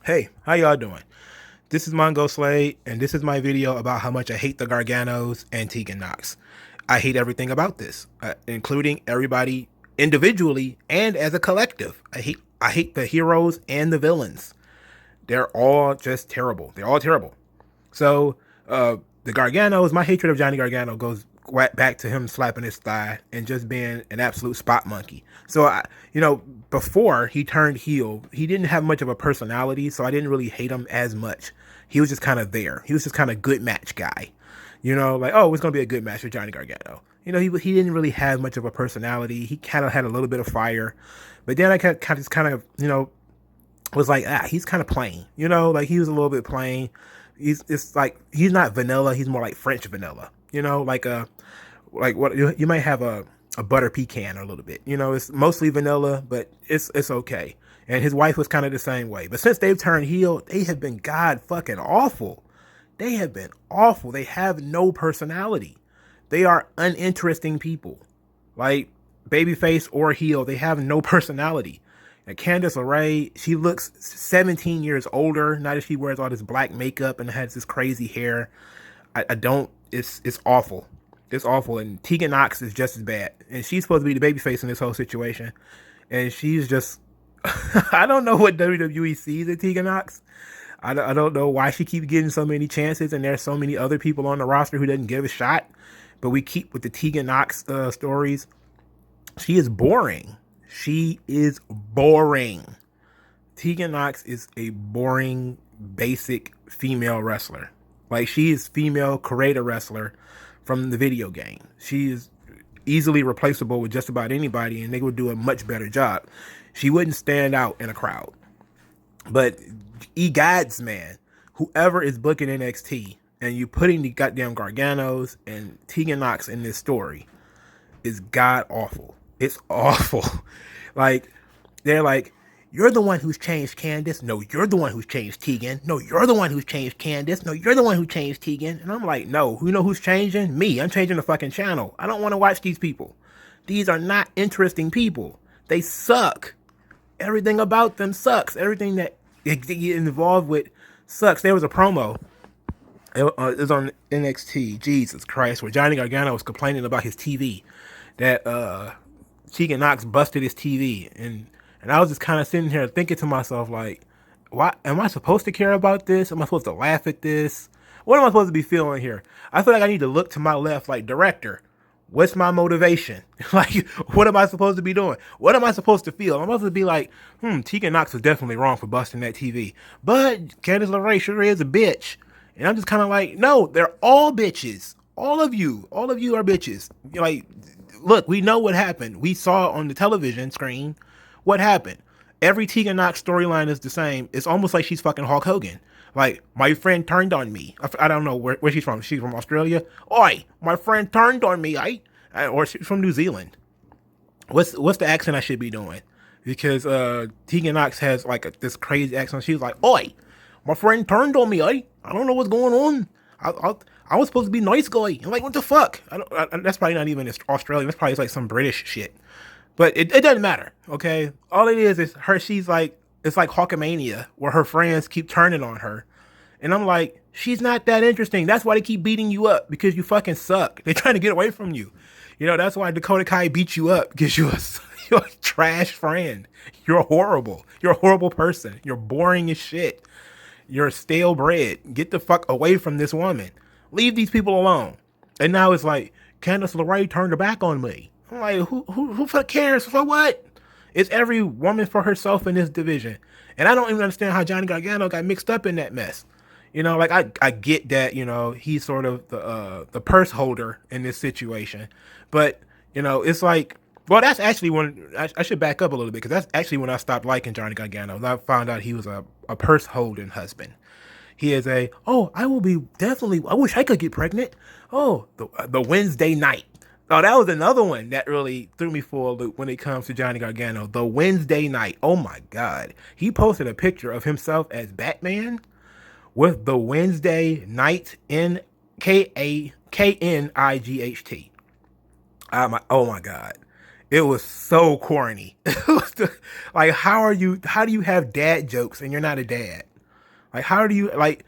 Hey, how y'all doing? This is Mongo Slade, and this is my video about how much I hate the Garganos and Tegan Knox. I hate everything about this, including everybody individually and as a collective. I hate the heroes and the villains. They're all just terrible. They're all terrible. So the Garganos, my hatred of Johnny Gargano goes back to him slapping his thigh and just being an absolute spot monkey. So before he turned heel, he didn't have much of a personality, so I didn't really hate him as much. He was just kind of there. He was just kind of good match guy. Like, oh, it's gonna be a good match with Johnny Gargano. He didn't really have much of a personality. He kind of had a little bit of fire, but then I kind of was like, he's kind of plain. Like he was a little bit plain. It's like he's not vanilla. He's more like French vanilla. Like what you might have a butter pecan a little bit. It's mostly vanilla, but it's okay. And his wife was kind of the same way. But since they've turned heel, they have been god fucking awful. They have been awful. They have no personality. They are uninteresting people. Like babyface or heel, they have no personality. And Candice LaRaes, she looks 17 years older now that she wears all this black makeup and has this crazy hair. I don't. It's awful. It's awful. And Tegan Knox is just as bad. And she's supposed to be the babyface in this whole situation. And she's just. I don't know what WWE sees in Tegan Knox. I don't know why she keeps getting so many chances, and there's so many other people on the roster who doesn't give a shot. But we keep with the Tegan Knox stories. She is boring. She is boring. Tegan Knox is a boring, basic female wrestler. Like, she is female creator wrestler from the video game. She is easily replaceable with just about anybody, and they would do a much better job. She wouldn't stand out in a crowd. But eGods, man, whoever is booking NXT, and you putting the goddamn Garganos and Tegan Knox in this story is god awful. It's awful. Like, they're like, you're the one who's changed Candice. No, you're the one who's changed Tegan. No, you're the one who's changed Candice. No, you're the one who changed Tegan. And I'm like, no, you know who's changing? Me. I'm changing the fucking channel. I don't want to watch these people. These are not interesting people. They suck. Everything about them sucks. Everything that they get involved with sucks. There was a promo. It was on NXT. Jesus Christ, where Johnny Gargano was complaining about his TV. That Tegan Knox busted his TV, and I was just kind of sitting here thinking to myself, like, why am I supposed to care about this? Am I supposed to laugh at this? What am I supposed to be feeling here? I feel like I need to look to my left, like, director, what's my motivation? Like, what am I supposed to be doing? What am I supposed to feel? I'm supposed to be like, Tegan Knox was definitely wrong for busting that TV, but Candice LaRae sure is a bitch. And I'm just kind of like, no, they're all bitches. All of you are bitches. Like, look, we know what happened. We saw on the television screen what happened. Every Tegan Knox storyline is the same. It's almost like she's fucking Hulk Hogan. Like, my friend turned on me. I don't know where she's from. She's from Australia. Oi, my friend turned on me. Or she's from New Zealand. What's the accent I should be doing? Because Tegan Knox has like this crazy accent. She's like, oi, my friend turned on me. I don't know what's going on. I was supposed to be nice guy. I'm like, what the fuck? That's probably not even Australian. That's probably like some British shit. But it doesn't matter, okay? All it is her. She's like, it's like Hulkamania, where her friends keep turning on her, and I'm like, she's not that interesting. That's why they keep beating you up, because you fucking suck. They're trying to get away from you. That's why Dakota Kai beats you up, because you're a trash friend. You're horrible. You're a horrible person. You're boring as shit. You're stale bread. Get the fuck away from this woman. Leave these people alone. And now it's like, Candice LaRae turned her back on me. I'm like, who fuck cares? For what? It's every woman for herself in this division. And I don't even understand how Johnny Gargano got mixed up in that mess. Like, I get that, he's sort of the purse holder in this situation. But, it's like, well, that's actually when I should back up a little bit, because that's actually when I stopped liking Johnny Gargano. I found out he was a purse holding husband. He is I wish I could get pregnant. Oh, the Wednesday night. Oh, that was another one that really threw me for a loop when it comes to Johnny Gargano. The Wednesday night. Oh my God. He posted a picture of himself as Batman with the Wednesday night Knight. Oh my God. It was so corny. Like, how do you have dad jokes and you're not a dad? Like, how do you like?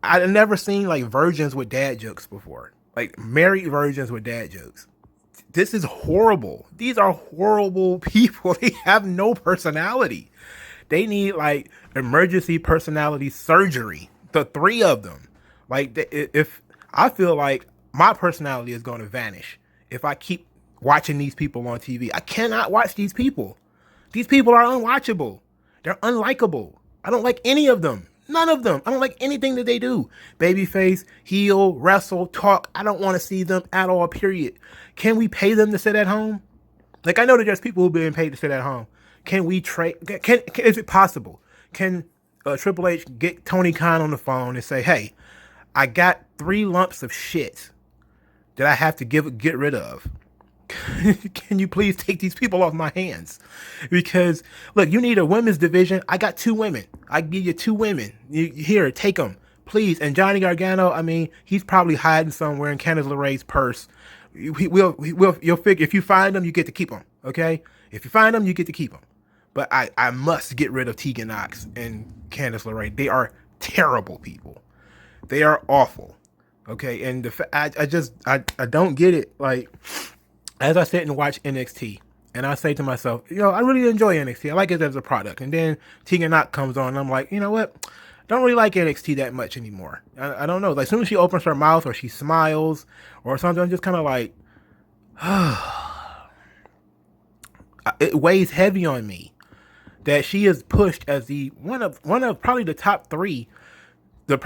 I've never seen like virgins with dad jokes before. Like married virgins with dad jokes. This is horrible. These are horrible people. They have no personality. They need like emergency personality surgery. The three of them. Like if I feel like my personality is going to vanish if I keep watching these people on TV. I cannot watch these people. These people are unwatchable. They're unlikable. I don't like any of them. None of them. I don't like anything that they do. Babyface, heel, wrestle, talk. I don't want to see them at all, period. Can we pay them to sit at home? Like, I know that there's people who've been paid to sit at home. Can we trade? Is it possible? Can Triple H get Tony Khan on the phone and say, hey, I got 3 lumps of shit that I have to get rid of. Can you please take these people off my hands? Because look, you need a women's division. I got 2 women. I give you 2 women. Here, take them, please. And Johnny Gargano, I mean, he's probably hiding somewhere in Candice LeRae's purse. You'll figure if you find them, you get to keep them. Okay, if you find them, you get to keep them. But I must get rid of Tegan Knox and Candice LeRae. They are terrible people. They are awful. Okay, and I don't get it. Like, as I sit and watch NXT, and I say to myself, I really enjoy NXT. I like it as a product. And then Tegan Knox comes on, and I'm like, you know what? I don't really like NXT that much anymore. I don't know. Like, as soon as she opens her mouth or she smiles or something, I'm just kind of like, it weighs heavy on me that she is pushed as the one of probably the top 3. I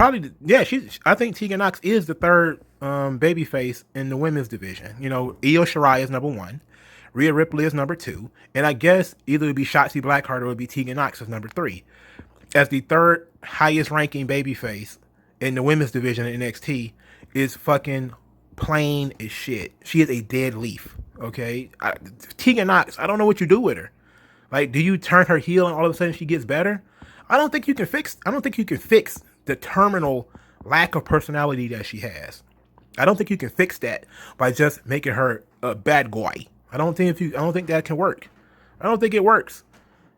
think Tegan Knox is the 3rd babyface in the women's division. Io Shirai is number 1, Rhea Ripley is number 2, and I guess either it would be Shotzi Blackheart or it would be Tegan Knox as number 3. As the 3rd highest ranking babyface in the women's division in NXT is fucking plain as shit. She is a dead leaf. Okay, Tegan Knox, I don't know what you do with her. Like, do you turn her heel and all of a sudden she gets better? I don't think you can fix the terminal lack of personality that she has. I don't think you can fix that by just making her a bad guy. I don't think that can work. I don't think it works.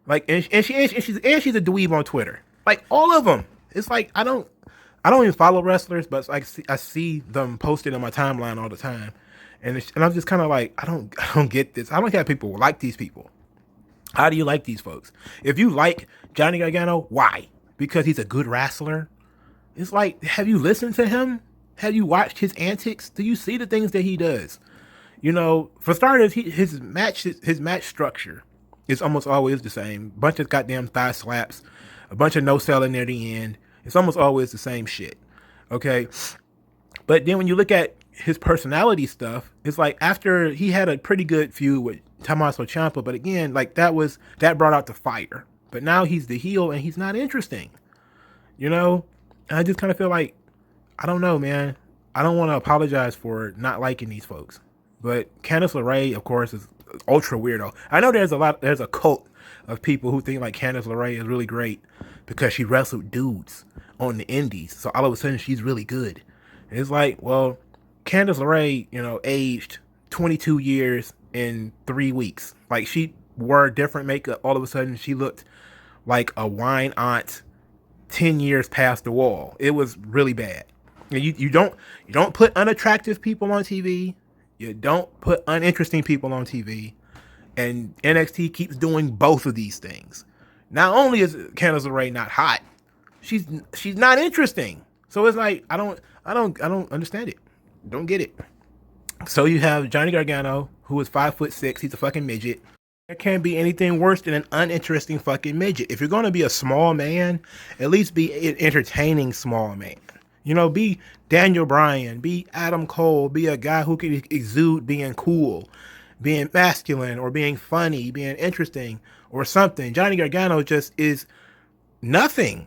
Like, and she's a dweeb on Twitter. Like, all of them. It's like I don't even follow wrestlers, but like I see them posted on my timeline all the time, and I'm just kind of like I don't get this. I don't have people like these people. How do you like these folks? If you like Johnny Gargano, why? Because he's a good wrestler? It's like, have you listened to him? Have you watched his antics? Do you see the things that he does? For starters, his match structure is almost always the same. Bunch of goddamn thigh slaps, a bunch of no selling near the end. It's almost always the same shit. Okay? But then when you look at his personality stuff, it's like after he had a pretty good feud with Tommaso Ciampa, but again, like that brought out the fire. But now he's the heel and he's not interesting. I just kind of feel like, I don't know, man. I don't want to apologize for not liking these folks. But Candice LeRae, of course, is ultra weirdo. I know there's a cult of people who think like Candice LeRae is really great because she wrestled dudes on the indies. So all of a sudden she's really good. And it's like, well, Candice LeRae, aged 22 years in 3 weeks. Like, she wore different makeup. All of a sudden she looked like a wine aunt 10 years past the wall. It was really bad. You don't put unattractive people on TV. You don't put uninteresting people on TV. And NXT keeps doing both of these things. Not only is Candice LeRae not hot, she's not interesting. So it's like I don't understand it. Don't get it. So you have Johnny Gargano, who is 5'6". He's a fucking midget. There can't be anything worse than an uninteresting fucking midget. If you're going to be a small man, at least be an entertaining small man. Be Daniel Bryan, be Adam Cole, be a guy who can exude being cool, being masculine, or being funny, being interesting, or something. Johnny Gargano just is nothing.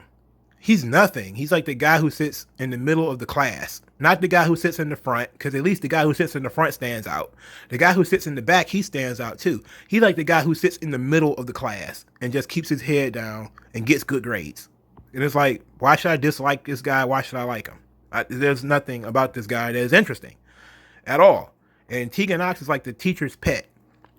He's nothing. He's like the guy who sits in the middle of the class, not the guy who sits in the front, because at least the guy who sits in the front stands out. The guy who sits in the back, he stands out too. He's like the guy who sits in the middle of the class and just keeps his head down and gets good grades. And it's like, why should I dislike this guy? Why should I like him? There's nothing about this guy that is interesting at all. And Tegan Knox is like the teacher's pet,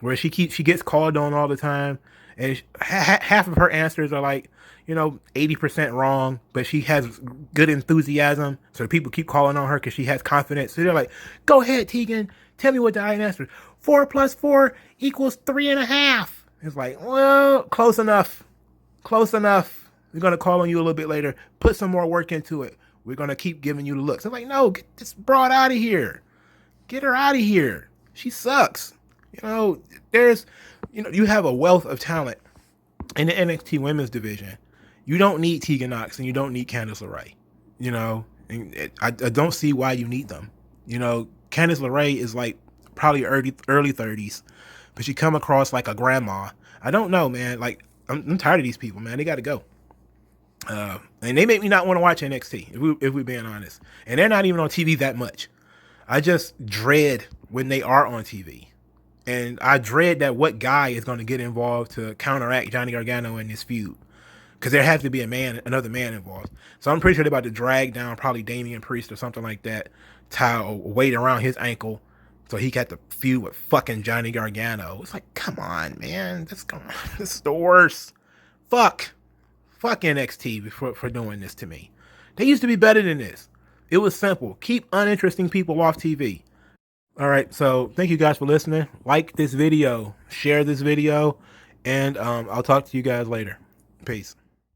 where she gets called on all the time, and half of her answers are like, 80% wrong, but she has good enthusiasm. So people keep calling on her because she has confidence. So they're like, go ahead, Tegan. Tell me what the right answer is. 4 plus 4 equals 3.5. It's like, well, close enough. Close enough. We're going to call on you a little bit later. Put some more work into it. We're going to keep giving you the looks. I'm like, no, get this broad out of here. Get her out of here. She sucks. You have a wealth of talent in the NXT women's division. You don't need Tegan Nox and you don't need Candice LeRae. I don't see why you need them. Candice LeRae is like probably early 30s, but she come across like a grandma. I don't know, man. Like, I'm tired of these people, man. They got to go. And they make me not want to watch NXT, if we're being honest. And they're not even on TV that much. I just dread when they are on TV. And I dread that what guy is going to get involved to counteract Johnny Gargano in this feud. Because there has to be another man involved. So I'm pretty sure they're about to drag down probably Damian Priest or something like that, tie a weight around his ankle so he got to feud with fucking Johnny Gargano. It's like, come on, man. This is the worst. Fuck NXT for doing this to me. They used to be better than this. It was simple. Keep uninteresting people off TV. All right, so thank you guys for listening. Like this video, share this video, and I'll talk to you guys later. Peace.